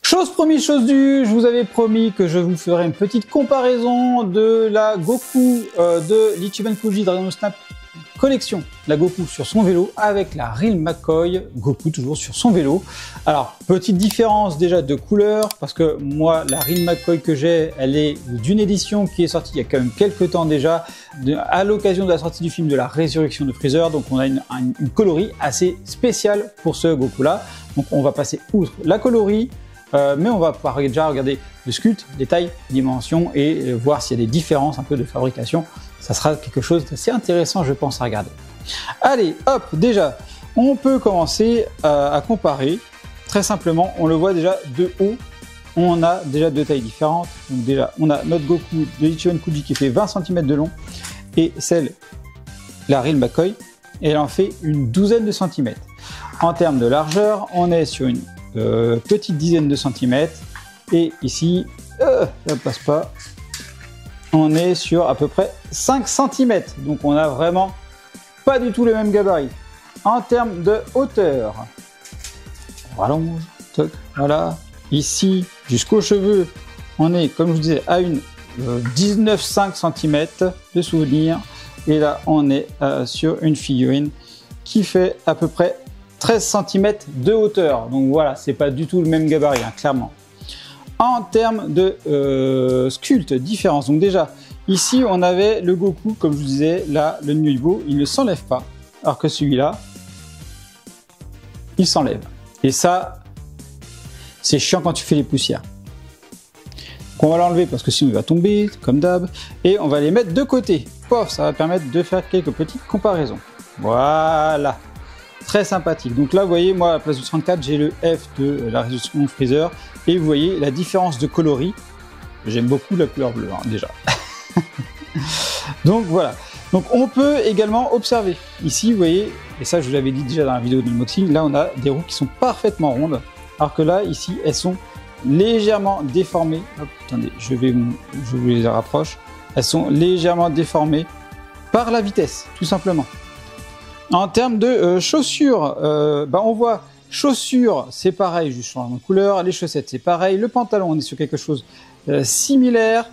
Chose promise, chose due, je vous avais promis que je vous ferai une petite comparaison de la Goku de l'Ichiban Kuji Dragon Snap collection, la Goku sur son vélo avec la Real McCoy Goku toujours sur son vélo. Alors, petite différence déjà de couleur, parce que moi, la Real McCoy que j'ai, elle est d'une édition qui est sortie il y a quand même quelques temps déjà, à l'occasion de la sortie du film de la résurrection de Freezer, donc on a une coloris assez spéciale pour ce Goku-là. Donc on va passer outre la coloris, mais on va pouvoir déjà regarder le sculpte, les tailles, les dimensions et voir s'il y a des différences un peu de fabrication. Ça sera quelque chose d'assez intéressant, je pense, à regarder. Allez, hop, déjà, on peut commencer à comparer. Très simplement, on le voit déjà de haut, on a déjà deux tailles différentes. Donc déjà, on a notre Goku de Ichiban Kuji qui fait 20 cm de long et celle, la Real McCoy, elle en fait une douzaine de centimètres. En termes de largeur, on est sur une petite dizaine de centimètres et ici, ça passe pas, on est sur à peu près 5 cm. Donc on a vraiment pas du tout le même gabarit. En termes de hauteur, on rallonge, toc, voilà, ici jusqu'aux cheveux, on est, comme je vous disais, à une 19,5 cm de souvenir et là on est sur une figurine qui fait à peu près 13 cm de hauteur. Donc voilà, c'est pas du tout le même gabarit, hein, clairement. En termes de sculpte, différence. Donc déjà, ici, on avait le Goku, comme je vous disais, là, le Nyoibo, il ne s'enlève pas. Alors que celui-là, il s'enlève. Et ça, c'est chiant quand tu fais les poussières. Donc on va l'enlever parce que sinon il va tomber, comme d'hab. Et on va les mettre de côté. Pof, ça va permettre de faire quelques petites comparaisons. Voilà. Très sympathique. Donc là, vous voyez, moi, à la place du 34, j'ai le F de la résolution Freezer. Et vous voyez la différence de coloris. J'aime beaucoup la couleur bleue, hein, déjà. Donc voilà. Donc on peut également observer. Ici, vous voyez, et ça, je vous l'avais dit déjà dans la vidéo d'unboxing, là, on a des roues qui sont parfaitement rondes. Alors que là, ici, elles sont légèrement déformées. Hop, attendez, je vous les rapproche. Elles sont légèrement déformées par la vitesse, tout simplement. En termes de chaussures, on voit chaussures, c'est pareil, juste changement de couleur. Les chaussettes, c'est pareil. Le pantalon, on est sur quelque chose similaire.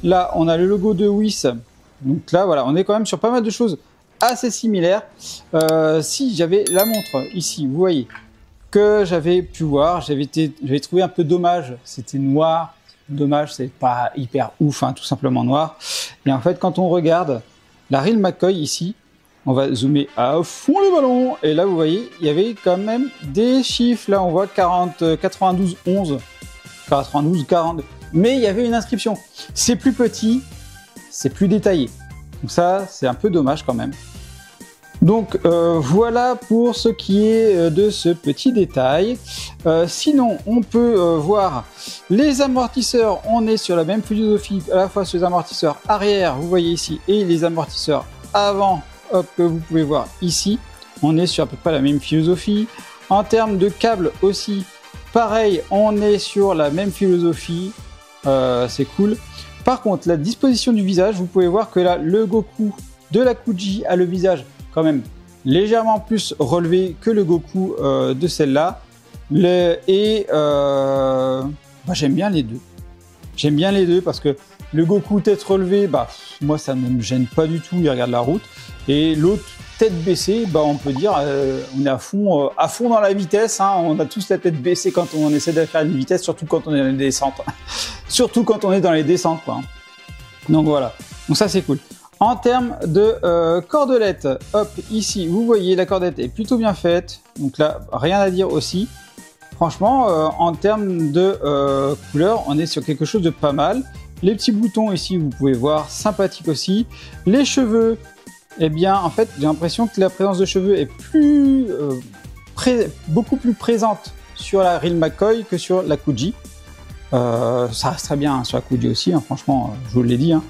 Là, on a le logo de Whis. Donc là, voilà, on est quand même sur pas mal de choses assez similaires. Si j'avais la montre ici, vous voyez, que j'avais pu voir, j'avais trouvé un peu dommage. C'était noir. Dommage, c'est pas hyper ouf, hein, tout simplement noir. Et en fait, quand on regarde la Real McCoy ici, on va zoomer à fond le ballon. Et là, vous voyez, il y avait quand même des chiffres. Là, on voit 92, 11, 92, 40. Mais il y avait une inscription. C'est plus petit, c'est plus détaillé. Donc ça, c'est un peu dommage quand même. Donc voilà pour ce qui est de ce petit détail. Sinon, on peut voir les amortisseurs. On est sur la même philosophie, à la fois sur les amortisseurs arrière, vous voyez ici, et les amortisseurs avant. Hop, que vous pouvez voir ici, on est sur à peu près la même philosophie. En termes de câbles aussi, pareil, on est sur la même philosophie, c'est cool. Par contre, la disposition du visage, vous pouvez voir que là, le Goku de la Kuji a le visage quand même légèrement plus relevé que le Goku de celle-là. J'aime bien les deux. J'aime bien les deux parce que le Goku tête relevée, moi ça ne me gêne pas du tout, il regarde la route. Et l'autre tête baissée, on peut dire, on est à fond dans la vitesse, hein. On a tous la tête baissée quand on essaie de faire une vitesse, surtout quand on est dans les descentes. Surtout quand on est dans les descentes, quoi. Donc voilà, donc ça c'est cool. En termes de cordelette, hop, ici, vous voyez, la cordelette est plutôt bien faite. Donc là, rien à dire aussi. Franchement, en termes de couleur, on est sur quelque chose de pas mal. Les petits boutons ici, vous pouvez voir, sympathique aussi. Les cheveux, eh bien, en fait, j'ai l'impression que la présence de cheveux est beaucoup plus présente sur la Real McCoy que sur la Kuji. Ça reste très bien, hein, sur la Kuji aussi, hein, franchement, je vous l'ai dit. Hein.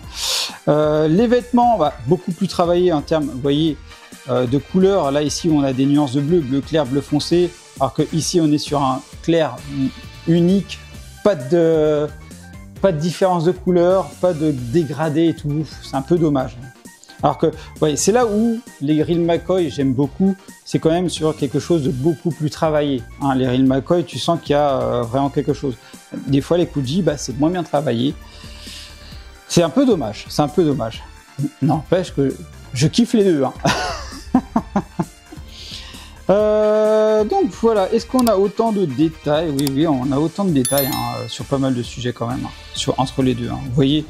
Les vêtements, beaucoup plus travaillés en termes, vous voyez, de couleur. Là, ici, on a des nuances de bleu, bleu clair, bleu foncé, alors que ici, on est sur un clair unique, pas de différence de couleur, pas de dégradé et tout. C'est un peu dommage. Alors que, c'est là où les Real McCoy, j'aime beaucoup, c'est quand même sur quelque chose de beaucoup plus travaillé. Hein, les Real McCoy, tu sens qu'il y a vraiment quelque chose. Des fois, les Kuji, bah, c'est moins bien travaillé. C'est un peu dommage, c'est un peu dommage. N'empêche que je kiffe les deux. Hein. Donc voilà, est-ce qu'on a autant de détails? Oui, on a autant de détails hein, sur pas mal de sujets quand même, hein, entre les deux. Hein. Vous voyez,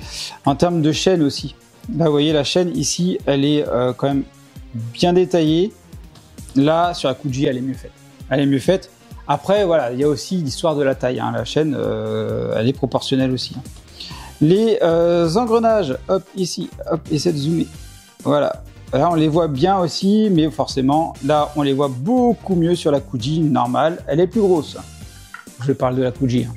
en termes de chaîne aussi. Là, vous voyez, la chaîne ici, elle est quand même bien détaillée. Là, sur la Kuji, elle est mieux faite. Elle est mieux faite. Après, voilà, il y a aussi l'histoire de la taille. Hein. La chaîne, elle est proportionnelle aussi. Hein. Les engrenages, hop, ici, hop, essayez de zoomer. Voilà. Là, on les voit bien aussi, mais forcément, là, on les voit beaucoup mieux sur la Kuji normale. Elle est plus grosse. Je parle de la Kuji. Hein.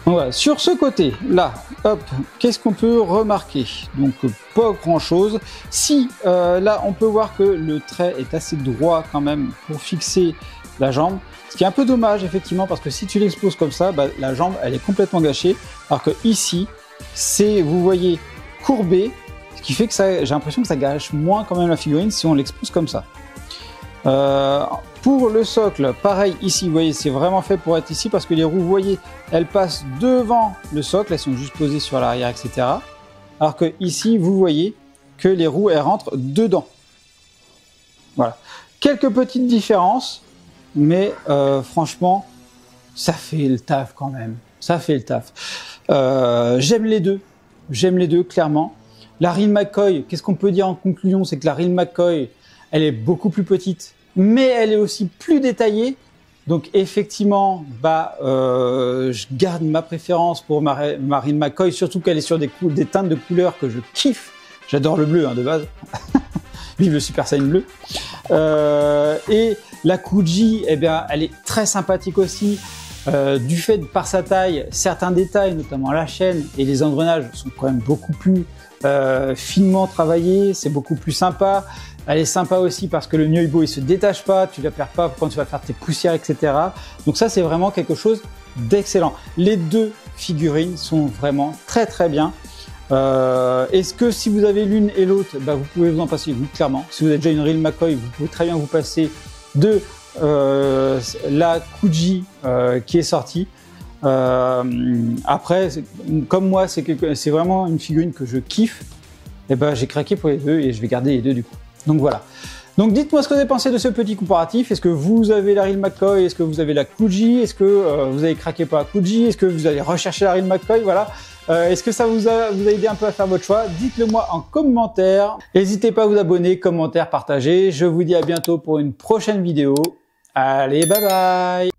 Donc, voilà. Sur ce côté, là, hop, qu'est-ce qu'on peut remarquer? Donc, pas grand-chose. Si, là, on peut voir que le trait est assez droit quand même pour fixer la jambe. Ce qui est un peu dommage, effectivement, parce que si tu l'exposes comme ça, bah, la jambe, elle est complètement gâchée. Alors que ici, c'est, vous voyez, courbé. Ce qui fait que j'ai l'impression que ça gâche moins quand même la figurine si on l'expose comme ça. Pour le socle, pareil ici, vous voyez, c'est vraiment fait pour être ici parce que les roues, vous voyez, elles passent devant le socle, elles sont juste posées sur l'arrière, etc. Alors que ici, vous voyez que les roues, elles rentrent dedans. Voilà. Quelques petites différences, mais franchement, ça fait le taf quand même. Ça fait le taf. J'aime les deux, clairement. La Real McCoy, qu'est-ce qu'on peut dire en conclusion? C'est que la Real McCoy, elle est beaucoup plus petite, mais elle est aussi plus détaillée. Donc effectivement, bah, je garde ma préférence pour ma Real McCoy, surtout qu'elle est sur des teintes de couleurs que je kiffe. J'adore le bleu hein, de base. Vive le Super Saiyan bleu. Et la Kuji, eh bien, elle est très sympathique aussi. Du fait par sa taille, certains détails, notamment la chaîne et les engrenages, sont quand même beaucoup plus finement travaillés. C'est beaucoup plus sympa. Elle est sympa aussi parce que le Nyoibo il se détache pas, tu la perds pas quand tu vas faire tes poussières, etc. Donc ça c'est vraiment quelque chose d'excellent. Les deux figurines sont vraiment très très bien. Est-ce que si vous avez l'une et l'autre, bah, vous pouvez vous en passer, oui, clairement. Si vous avez déjà une Real McCoy, vous pouvez très bien vous passer de la Kuji qui est sortie. Après, comme moi, c'est vraiment une figurine que je kiffe. Et ben, j'ai craqué pour les deux et je vais garder les deux du coup. Donc voilà. Donc dites-moi ce que vous avez pensé de ce petit comparatif. Est-ce que vous avez la Real McCoy? Est-ce que vous avez la Kuji? Est-ce que vous avez craqué pour la Kuji? Est-ce que vous allez rechercher la Real McCoy? Voilà. Est-ce que ça vous a aidé un peu à faire votre choix? Dites-le moi en commentaire. N'hésitez pas à vous abonner, commenter, partager. Je vous dis à bientôt pour une prochaine vidéo. Allez, bye bye!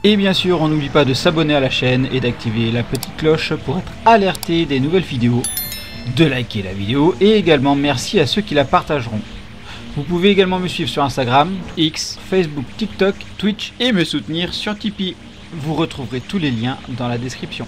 Et bien sûr, on n'oublie pas de s'abonner à la chaîne et d'activer la petite cloche pour être alerté des nouvelles vidéos, de liker la vidéo et également merci à ceux qui la partageront. Vous pouvez également me suivre sur Instagram, X, Facebook, TikTok, Twitch et me soutenir sur Tipeee. Vous retrouverez tous les liens dans la description.